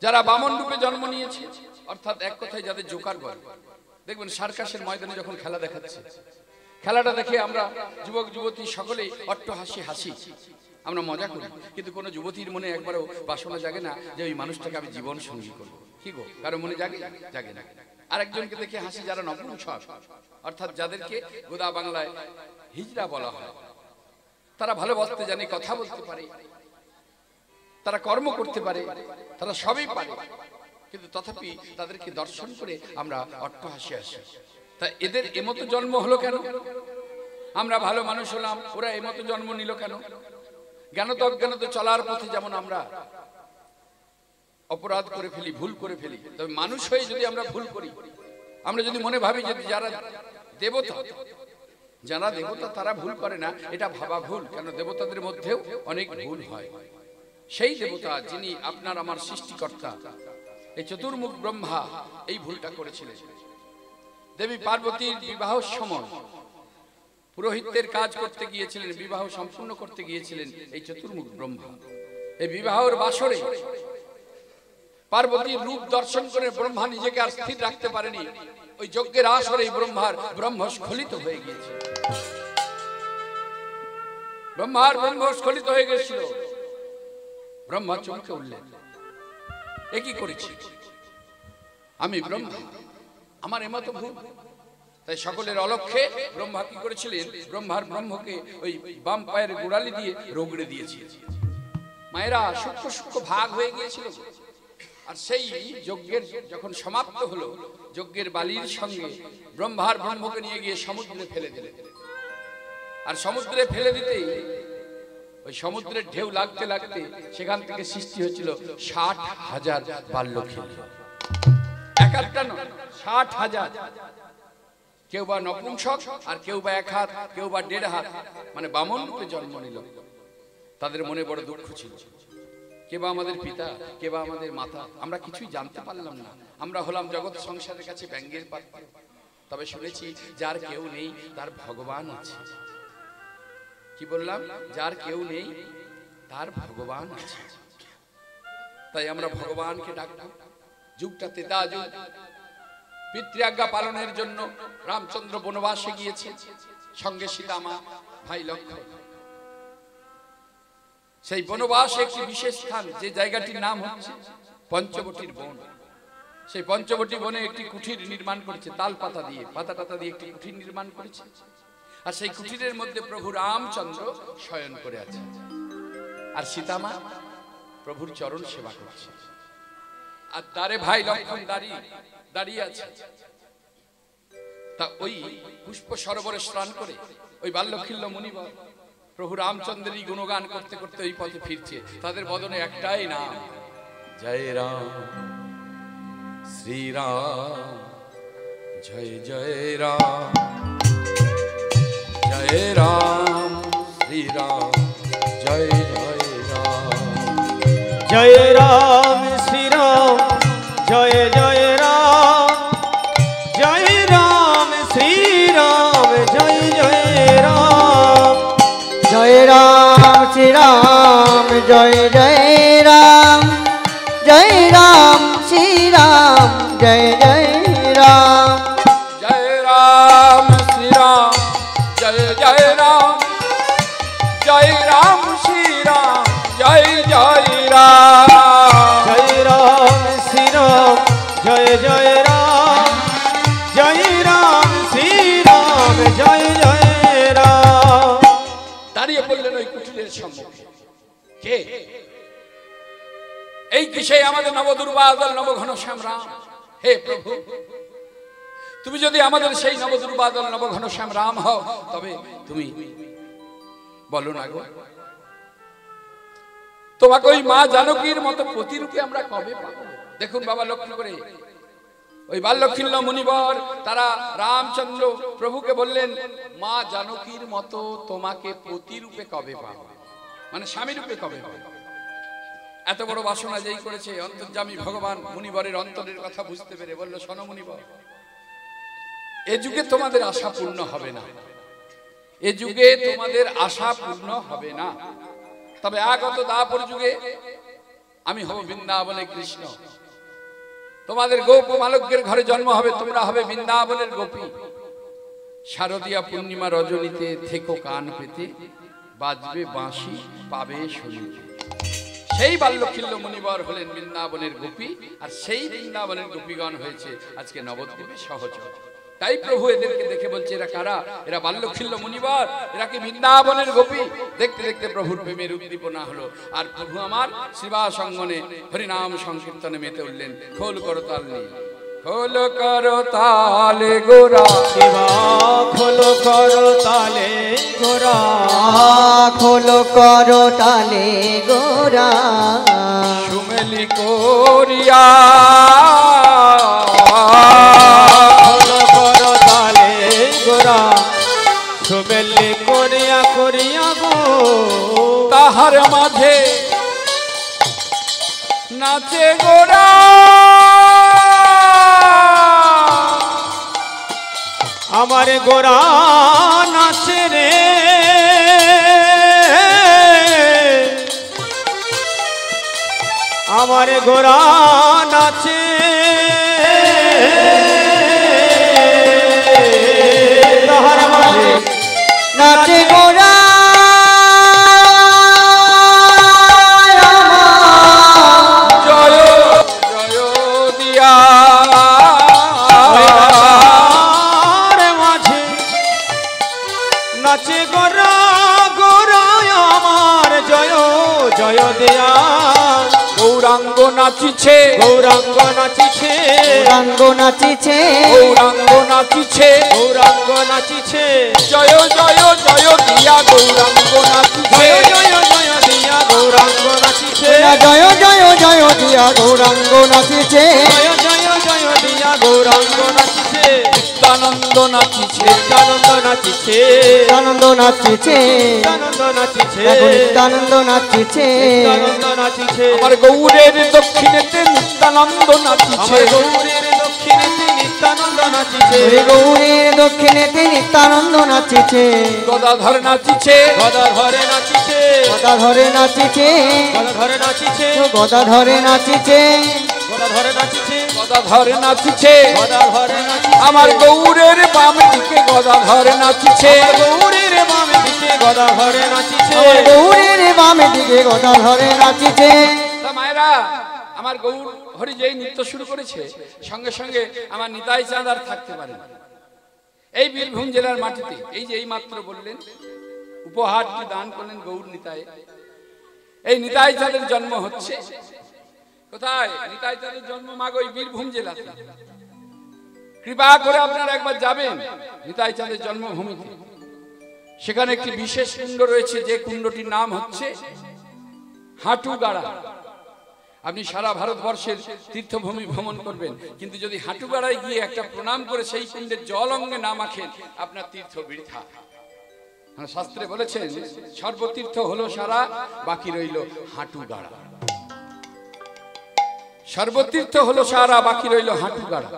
যারা বামন রূপে জন্ম নিয়েছে অর্থাৎ এক কথায় যাদের জোকার বলে দেখবেন সার্কাসের ময়দানে যখন খেলা দেখাচ্ছে খেলাটা দেখে আমরা যুবক যুবতী সকলেই অট্টহাসি হাসি আমরা মজা করি কিন্তু কোনো যুবতীর মনে একবারও বাসনা জাগে না যে ওই মানুষটাকে আমি জীবন সঙ্গী করবো কি গো কারো মনে জাগে জাগে না আরেকজনকে দেখে হাসি যারা নপুংসক অর্থাৎ যাদেরকে গোদা বাংলায় হিজড়া বলা হয় তারা ভালোবাসতে জানে কথা বলতে পারে তারা কর্ম করতে পারে তারা সবই পারে কিন্তু তথাপি তাদেরকে দর্শন করে আমরা অট্টহাসি আসি তা এদের এমতো জন্ম হলো কেন আমরা ভালো মানুষ হলাম ওরা এমতো জন্ম নিল কেন জ্ঞানত অজ্ঞানত চলার পথে যেমন আমরা অপরাধ করে ফেলি ভুল করে ফেলি তবে মানুষ হয়ে যদি আমরা ভুল করি আমরা যদি মনে ভাবি যে যারা দেবতা তারা ভুল করে না এটা ভাবা ভুল কেন দেবতাদের মধ্যেও অনেক ভুল হয় সেই দেবতা যিনি আপনার আমার সৃষ্টিকর্তা এই চতুর্মুখ ব্রহ্মা এই ভুলটা করেছিলেন দেবী পার্বতীর বিবাহ সময় পুরোহিতের কাজ করতে গিয়েছিলেন বিবাহ সম্পূর্ণ করতে গিয়েছিলেন এই চতুর্মুখ ব্রহ্মা এই বিবাহের বাসরে পার্বতীর রূপ দর্শন করে ব্রহ্মা নিজেকে আর স্থির রাখতে পারেনি ওই যজ্ঞের আসরে ব্রহ্মস্খলিত হয়ে গিয়েছে ব্রহ্মস্খলিত হয়ে গেছিল ব্রহ্মা চমকে উঠলেন এ কি করেছি আমি ব্রহ্মা আমার এমতো ভুল তাই সকলের অলক্ষ্যে ব্রহ্মা কি করেছিলেন ব্রহ্মকে ওই বাম পায়ের গোড়ালি দিয়ে রগড়ে দিয়েছে মায়েরা সূক্ষ্ম সূক্ষ্ম ভাগ হয়ে গিয়েছিল আর সেই যজ্ঞের যখন সমাপ্ত হলো যজ্ঞের বালির সঙ্গে ব্রহ্মকে নিয়ে গিয়ে সমুদ্রে ফেলে দিলেন আর সমুদ্রে ফেলে দিতেই ওই সমুদ্রের ঢেউ লাগতে লাগতে সেখান থেকে সৃষ্টি হয়েছিল ৬০,০০০ বাল্যখিল্য এক একটা নয় ৬০,০০০ কেউ বা নপুংসক আর কেউ বা এক হাত কেউ বা ১.৫ হাত মানে বামন রূপে জন্ম নিল তাদের মনে বড় দুঃখ ছিল কে বা আমাদের পিতা কে বা আমাদের মাতা আমরা কিছুই জানতে পারলাম না আমরা হলাম জগৎ সংসারের কাছে ব্যঙ্গের পাত্র তবে শুনেছি যার কেউ নেই তার ভগবান আছে কি বললাম যার কেউ নেই তার ভগবান আছে। তাই আমরা ভগবানকে ডাকলাম। যুগটা তেতা যুগ, পিতৃআজ্ঞা পালনের জন্য রামচন্দ্র বনবাসে গিয়েছে, সঙ্গে সীতামা, ভাই লক্ষ্মণ। সেই বনবাসে একটি বিশেষ স্থান, যে জায়গাটির নাম হচ্ছে পঞ্চবটির বন। সেই পঞ্চবটি বনে একটি কুঠির নির্মাণ করেছে, তাল পাতা দিয়ে, পাতা টাতা দিয়ে একটি কুঠির নির্মাণ করেছে। আর সেই কুঠিরের মধ্যে প্রভু রামচন্দ্র শয়ন করে আছে, আর সীতামা প্রভুর চরণ সেবা করছে। আর দ্বারে ভাই লক্ষ্মণ দাঁড়িয়ে আছে। তা ওই পুষ্প সরোবরে স্নান করে ওই বাল্যখিল্য মুনিবর প্রভু রামচন্দ্রেরই গুণগান করতে করতে ওই পথে ফিরছে। তাদের বদনে একটাই নাম, জয় রাম শ্রীরাম, জয় জয় রাম, জয় রাম শ্রীরাম, জয় জয় রাম, জয় রাম শ্রীরাম, জয় জয় রাম, জয় রাম শ্রীরাম, জয় জয় রাম, জয় রাম শ্রীরাম, জয় জয় রাম, জয় রাম শ্রীরাম, জয় জয় রাম, জয় রাম শ্রীরাম, জয় জয় রাম, জয় রাম শ্রীরাম, জয় জয় রাম, জয় রাম শ্রীরাম, জয় জয় রাম, জয় রাম শ্রীরাম, জয় জয় রাম। দাঁড়িয়ে পড়লেন ওই কুঠিরের সম্মুখে। কে? এই কি সেই আমাদের নবদুর্বাদল নবঘনশ্যাম রাম? হে প্রভু, তুমি যদি আমাদের সেই নবদুর্বাদল নবঘনশ্যাম রাম হও, তবে তুমি বলো না গো, তোমাকে ওই মা জানকীর মতো প্রতিরূপে আমরা কবে পাবো? দেখুন বাবা, লক্ষ্য করে ওই বাল্যখিল্য মুনিবর তারা রামচন্দ্র প্রভুকে বললেন, মা জানকীর মতো তোমাকে প্রতিরূপে কবে পাবো, মানে স্বামী রূপে কবে পাবো? এত বড় বাসনা যেই করেছে, অন্তর্যামী ভগবান মুনিবরের অন্তরের কথা বুঝতে পেরে বলল, শোনো মুনিবর, এ যুগে তোমাদের আশা পূর্ণ হবে না, এ যুগে তোমাদের আশা পূর্ণ হবে না। তবে আগত দাপর যুগে আমি হব বৃন্দাবনে কৃষ্ণ, তোমাদের গোপ মালক্যের ঘরে জন্ম হবে, তোমরা হবে বৃন্দাবনের গোপী। শারদীয়া পূর্ণিমা রজনীতে থেকো কান পেতে, বাজবে বাঁশি পাবে শুনিতে। সেই বাল্যখিল্য মুনিবর হলেন বৃন্দাবনের গোপী, আর সেই বৃন্দাবনের গোপীগণ হয়েছে আজকে নবদ্বীপে সহচর। তাই প্রভু এদেরকে দেখে বলছে, এরা কারা? এরা বাল্যখিল্য মুনিবর, এরা কি বৃন্দাবনের গোপী? দেখতে দেখতে প্রভুর প্রেমের উদ্দীপনা হলো, আর প্রভু আমার শিবাসঙ্গনে হরিনাম সংকীর্তনে মেতে উঠলেন। খোল করো তাল নিয়ে, খোল করো তালে গোরা শিবা, খোলো করো তালে গোরা, খোলো করো তালে গোরা, সুমেলি করিয়া, খোলো করো তালে গোরা, সুমেলি করিয়া করিয়া গো, তাহার মাঝে নাচে গোরা, আমার গোরা নাচে রে, আমার গোরা নাচে, তাহার মাঝে নাচে গোরা, জয় জয় দিয়া, মাঝে নাচে গোরা, গোরা আমার জয় জয় দিয়া, গৌরাঙ্গ নাচিছে, গৌরাঙ্গ নাচিছে, গৌরাঙ্গ নাচিছে, গৌরাঙ্গ নাচিছে, গৌরাঙ্গ নাচিছে, জয় জয় জয় দিয়া গৌরাঙ্গ নাচিছে, জয় জয় জয় দিয়া গৌরাঙ্গ নাচিছে, জয় জয় জয় দিয়া গৌরাঙ্গ নাচিছে, জয় জয় জয় দিয়া গৌরাঙ্গ নাচিছে, নিত্যানন্দ নাচিছে, নিত্যানন্দ নাচিছে, আনন্দ নাচিছে, নিত্যানন্দ নাচিছে, দেখো নিত্যানন্দ নাচিছে, নিত্যানন্দ নাচিছে, আমার গৌরের দক্ষিণেতে নিত্যানন্দ নাচিছে, আমার গৌরের দক্ষিণেতে নিত্যানন্দ নাচিছে, ওরে গৌরীর দক্ষিণেতে নিত্যানন্দ নাচিছে, গদাধর নাচিছে, গদাধরে নাচিছে, গদা ধরে নাচিছে গদা ধরে নাচিছে গদা ধরে নাচিছে গদা ধরে নাচিছে গদা ধরে নাচিছে গদা ধরে নাচিছে আমার গৌরের বাম দিকে গদা ধরে নাচিছে গৌরীর বাম দিকে গদা ধরে নাচিছে গৌরের বাম দিকে গদা ধরে নাচিছে। তা মায়েরা আমার গৌর হরি যেই নৃত্য শুরু করেছে সঙ্গে সঙ্গে আমার নিতাই চাঁদ আর থাকতে পারে না। এই বীরভূম জেলার মাটিতে এই যে এই মাত্র বললেন উপহারটি দান করলেন গৌর নিতাই। এই নিতাই চাঁদের জন্ম হচ্ছে কোথায়? নিতাই চাঁদের জন্ম মাগো এই বীরভূম জেলাতে। কৃপা করে আপনারা একবার যাবেন নিতাই চাঁদের জন্মভূমিতে। সেখানে একটি বিশেষ কুণ্ড রয়েছে, যে কুণ্ডটির নাম হচ্ছে হাঁটুগাড়া। আপনি সারা ভারতবর্ষের তীর্থভূমি ভ্রমণ করবেন, কিন্তু যদি হাঁটুগাড়ায় গিয়ে একটা প্রণাম করে সেই কুণ্ডের জল অঙ্গে না মাখেন আপনার তীর্থ বৃথা। শাস্ত্রে বলেছেন সর্বতীর্থ হলো সারা, বাকি রইল হাঁটুগাড়া। সর্বতীর্থ হলো সারা, বাকি রইল হাঁটুগাড়া।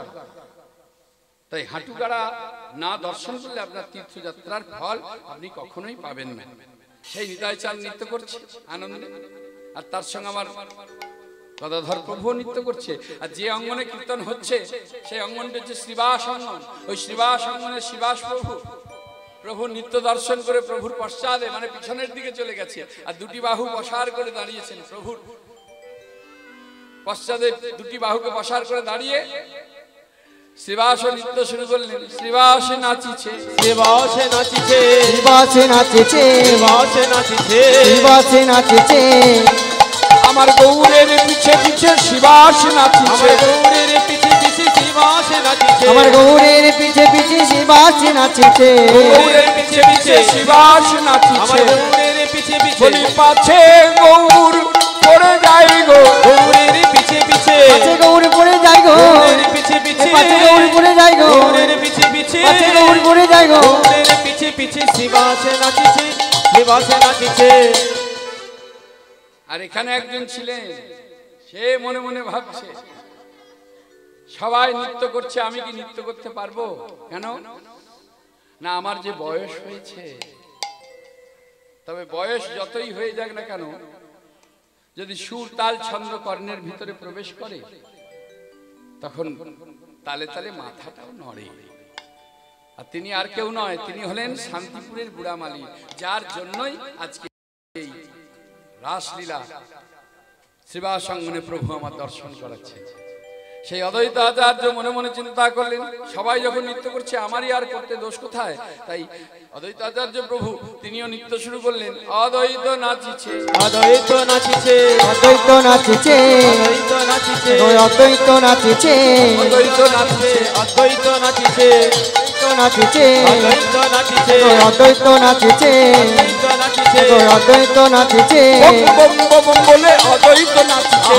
তাই হাঁটুগাড়া না দর্শন করলে আপনার তীর্থযাত্রার ফল আপনি কখনোই পাবেন না। সেই নিতাই চাঁদ নৃত্য করছে আনন্দে, আর তার সঙ্গে আমার গদাধর প্রভু নৃত্য করছে। আর যে অঙ্গনে কীর্তন হচ্ছে সেই অঙ্গনটা হচ্ছে শ্রীবাস অঙ্গন। ওই শ্রীবাস অঙ্গনে শ্রীবাস প্রভু প্রভু নৃত্য দর্শন করে প্রভুর পশ্চাদে মানে পিছনের দিকে চলে গেছে, আর দুটি বাহু প্রসার করে দাঁড়িয়েছেন। প্রভুর পশ্চাদে দুটি বাহুকে প্রসার করে দাঁড়িয়ে শ্রীবাস নৃত্য শুরু করলেন। শ্রীবাসে নাচিছে শ্রীবাসে নাচিছে শ্রীবাসে নাচিছে শ্রীবাসে নাচিছে শ্রীবাসে নাচিছে আমার গৌরের পিছে পিছে শ্রীবাস নাচিছে গৌরের পিছে পিছে শ্রীবাসে নাচিছে আমার গৌরের পিছে পিছে শ্রীবাসে নাচিছে গৌরের পিছে পিছে শ্রীবাস নাচিছে আমার গৌরের পিছে পিছে বলি পাছে গৌর পড়ে যাই গো গৌরের পিছে পিছে পাছে গৌর পড়ে যাই গো গৌরের পিছে পিছে পাছে গৌর পড়ে যাই গো গৌরের পিছে পিছে পাছে গৌর পড়ে যাই গো গৌরের পিছে পিছে শ্রীবাসে নাচিছে শ্রীবাসে নাচিছে। আর এখানে একজন ছিলেন, সে মনে মনে ভাবছে সবাই নৃত্য করছে, আমি কি নৃত্য করতে পারবো? কেন না, আমার যে বয়স হয়েছে। তবে বয়স যতই হয়ে যাক না কেন, যদি সুর তাল ছন্দ কর্ণের ভিতরে প্রবেশ করে তখন তালে তালে মাথাটাও নড়ে। আর তিনি আর কেউ নয়, তিনি হলেন শান্তিপুরের বুড়ামালী, যার জন্যই আজকে এই রাসলীলা শ্রীবাস অঙ্গনে প্রভু আমার দর্শন করাচ্ছে। সেই অদ্বৈত আচার্য মনে মনে চিন্তা করলেন, সবাই যখন নৃত্য করছে আমারই আর করতে দোষ কোথায়? তাই অদ্বৈত আচার্য প্রভু তিনিও নৃত্য শুরু করলেন। অদ্বৈত নাচিছে অদ্বৈত নাচিছে অদ্বৈত নাচিছে অদ্বৈত নাচিছে অদ্বৈত নাচিছে অদ্বৈত নাচিছে অদ্বৈত নাচিছে নাচিছে অদ্বৈত নাচিছে অদ্বৈত নাচিছে অদ্বৈত নাচিছে অদ্বৈত নাচিছে বম বম বম বলে অদ্বৈত নাচিছে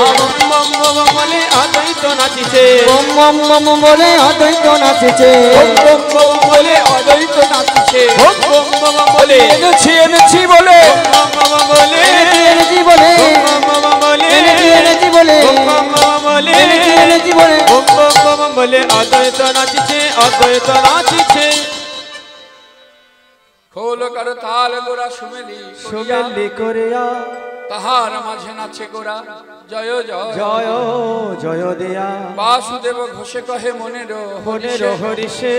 বম বম বলে অদ্বৈত নাচিছে বম বম বম বলে অদ্বৈত নাচিছে বম বম বম বলে অদ্বৈত নাচিছে বম বম বম বলে এনেছি এনেছি বলে বম বম বলে এনেছি বলে বম বম বলে এনেছি বলে বম বম বলে এনেছি বলে বম বম বলে অদ্বৈত নাচিছে অদ্বৈত নাচিছে। খোল কর তাল গোরা সুমেলি সুমেলি করিয়া তাহার মাঝে নাচে গোরা জয় জয় জয় জয় দেয়া বাসুদেব ঘোষে কহে মনের মনের হরিষে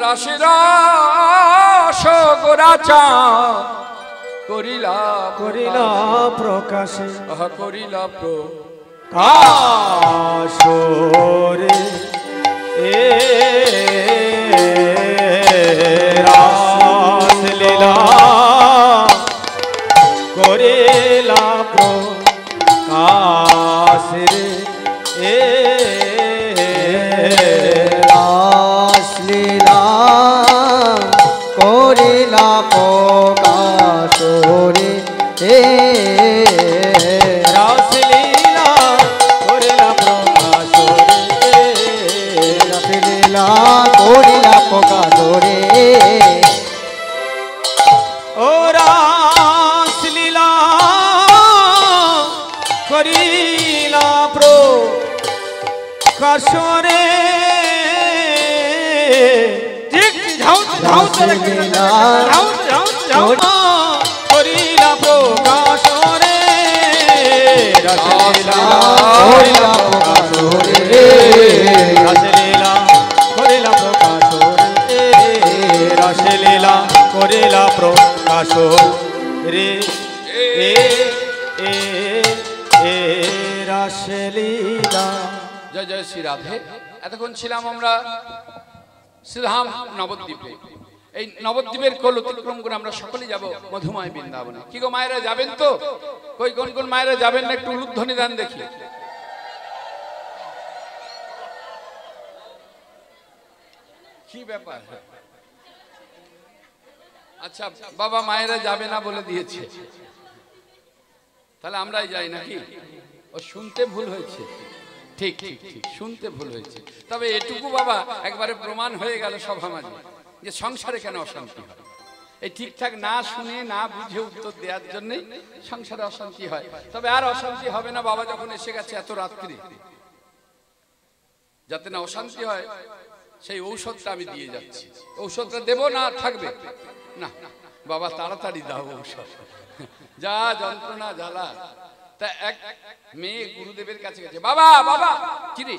রাশি রাস গোরা চা করিলা করিলা প্রকাশে করিলা কাশরে এ রাসলীলা করিলা প্রকাশে এ রাসলীলা করিলা প্রকাশরে এ রাসলীলা করিলা প্রকাশরে রাসলীলা করিলা প্রকাশরে ও রাসলীলা করিলা প্রকাশরে করিলা প্রকাশ রাসলীলা করিলা প্রকাশ রে রাসলীলা করিলা প্রকাশ রে রাসলীলা করিলা প্রকাশ রে এ এ এ রাসলীলা। জয় জয় শ্রী রাধে। এতক্ষণ ছিলাম আমরা শ্রীধাম নবদ্বীপে। এই নবদ্বীপের কোল অতিক্রম করে আমরা সকলে যাব মধুময় বৃন্দাবনে। কি গো মায়েরা যাবেন তো? কই কোন কোন মায়েরা যাবেন না একটু উলুধ্বনি দান দেখি। কি ব্যাপার? আচ্ছা বাবা মায়েরা যাবে না বলে দিয়েছে, তাহলে আমরাই যাই নাকি? ও শুনতে ভুল হয়েছে। ঠিক ঠিক ঠিক, শুনতে ভুল হয়েছে। তবে এটুকু বাবা একবারে প্রমাণ হয়ে গেল সভা মাঝে যে সংসারে কেন অশান্তি হয়। এই ঠিকঠাক না শুনে না বুঝে উত্তর দেওয়ার জন্যই সংসারে অশান্তি হয়। তবে আর অশান্তি হবে না বাবা যখন এসে গেছে এত রাত্রি, যাতে না অশান্তি হয় সেই ঔষধটা আমি দিয়ে যাচ্ছি। ঔষধটা দেবো না থাকবে না? বাবা তাড়াতাড়ি দাও ঔষধ, যা যন্ত্রণা জ্বালা। তা এক মেয়ে গুরুদেবের কাছে গেছে, বাবা বাবা কি রে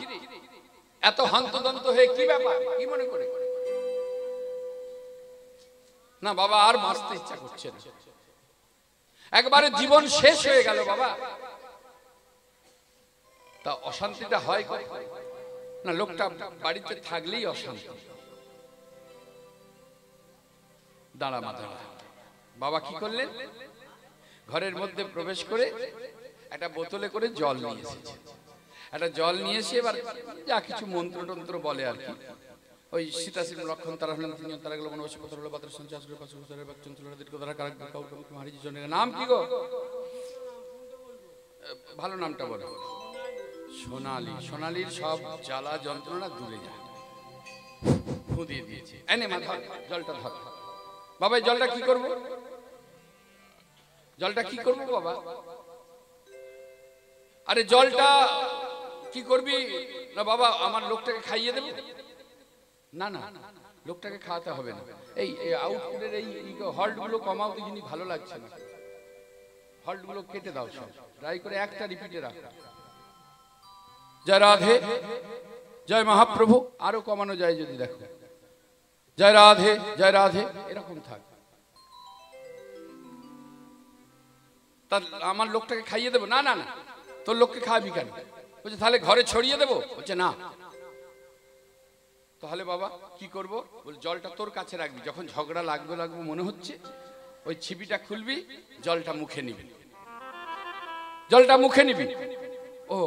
এত হন্তদন্ত হয়ে কি ব্যাপার, কি মনে করে? না বাবা আর বাঁচতে ইচ্ছা করছে না, একবারে জীবন শেষ হয়ে গেল বাবা। তা অশান্তিটা হয় না, লোকটা বাড়িতে থাকলেই অশান্তি। দাঁড়া মা দাঁড়া। বাবা কি করলেন? ঘরের মধ্যে প্রবেশ করে একটা বোতলে করে জল নিয়ে এসেছে। একটা জল নিয়ে এসে এবার যা কিছু মন্ত্র টন্ত্র বলে আর কি, ওই সীতাশ্রী লক্ষণ তারা হলেন তিনজন, তারা গেল মনোবাসী কথা হলো বাতের সঞ্চার করে পাঁচ বছরের বাচ্চা চন্দ্র দীর্ঘ ধারা কারক কাউকে হারিয়ে জনের নাম কি গো? ভালো নামটা বলো। সোনালী। সোনালীর সব জ্বালা যন্ত্রণা দূরে যায়, ফু দিয়ে দিয়েছে। এনে মা ধর জলটা ধর। বাবা এই জলটা কি করব? জলটা কি করব বাবা? আরে জলটা কি করবি না বাবা? আমার লোকটাকে খাইয়ে দেব। না না, লোকটাকে খাওয়াতে হবে না। এই আউটপুটের এই হল্ট গুলো কমাও দেখিনি, ভালো লাগছে না। হল্ট গুলো কেটে দাও, সব ট্রাই করে একটা রিপিটে রাখো। জয় রাধে, জয় মহাপ্রভু। আরো কমানো যায় যদি দেখো। জয় রাধে, জয় রাধে, এরকম থাক। তা আমার লোকটাকে খাইয়ে দেবো? না না না, তোর লোককে খাওয়াবি কেন? বলছে তাহলে ঘরে ছড়িয়ে দেবো। বলছে না। তাহলে বাবা কি করব? বলে জলটা তোর কাছে রাখবি, যখন ঝগড়া লাগবে মনে হচ্ছে ওই ছিপিটা খুলবি, জলটা মুখে নিবি, জলটা মুখে নিবি। ও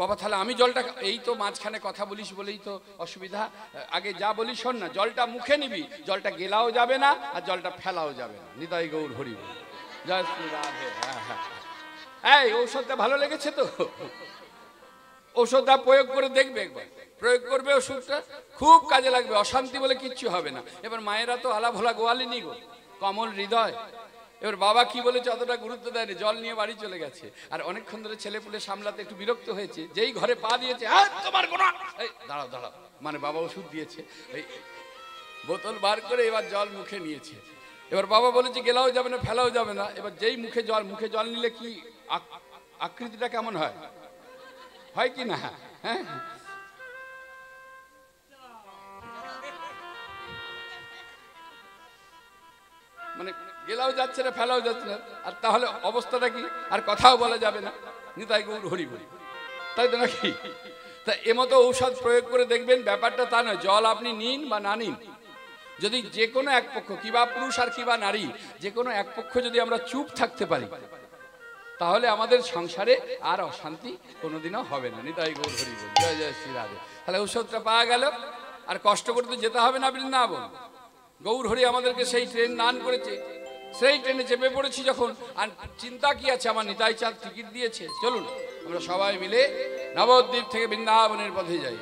বাবা তাহলে আমি জলটা, এই তো মাঝখানে কথা বলিস বলেই তো অসুবিধা। আগে যা বলিস শোন না, জলটা মুখে নিবি, জলটা গেলাও যাবে না আর জলটা ফেলাও যাবে না। নিতাই গৌর হরি বল। জয় শ্রী রাধে। হ্যাঁ হ্যাঁ, এই ঔষধটা ভালো লেগেছে তো? ঔষধটা প্রয়োগ করে দেখবে একবার, প্রয়োগ করবে, ওষুধটা খুব কাজে লাগবে। অশান্তি বলে কিচ্ছু হবে না। এবার মায়েরা তো আলা ভোলা গোয়ালিনি গো, কমল হৃদয়। এবার বাবা কি বলেছে অতটা গুরুত্ব দেয়নি, জল নিয়ে বাড়ি চলে গেছে। আর অনেকক্ষণ ধরে ছেলে পুলে সামলাতে একটু বিরক্ত হয়েছে। যেই ঘরে পা দিয়েছে, তোমার গুণ, এই দাঁড়াও দাঁড়াও, মানে বাবা ওষুধ দিয়েছে, এই বোতল বার করে এবার জল মুখে নিয়েছে। এবার বাবা বলেছে গেলাও যাবে না ফেলাও যাবে না। এবার যেই মুখে জল নিলে কি আকৃতিটা কেমন হয়, হয় কি না? হ্যাঁ, মানে গেলাও যাচ্ছে না ফেলাও যাচ্ছে না। আর তাহলে অবস্থাটা কি? আর কথাও বলা যাবে না। নিতাই গৌর হরি বলি, তাই তো নাকি? তা এমতো ঔষধ প্রয়োগ করে দেখবেন, ব্যাপারটা তা নয় জল আপনি নিন বা না নিন, যদি যে কোনো এক পক্ষ, কিবা পুরুষ আর কিবা নারী, যে কোনো এক পক্ষ যদি আমরা চুপ থাকতে পারি, তাহলে আমাদের সংসারে আর অশান্তি কোনোদিনও হবে না। নিতাই গৌর হরি বল। জয় জয় শ্রী রাধে। তাহলে ঔষধটা পাওয়া গেল, আর কষ্ট করতে যেতে হবে না বৃন্দাবন। গৌর হরি আমাদেরকে সেই ট্রেন দান করেছে, সেই ট্রেনে চেপে পড়েছি যখন। আর চিন্তা কি আছে, আমার নিতাই চাঁদ টিকিট দিয়েছে। চলুন আমরা সবাই মিলে নবদ্বীপ থেকে বৃন্দাবনের পথে যাই।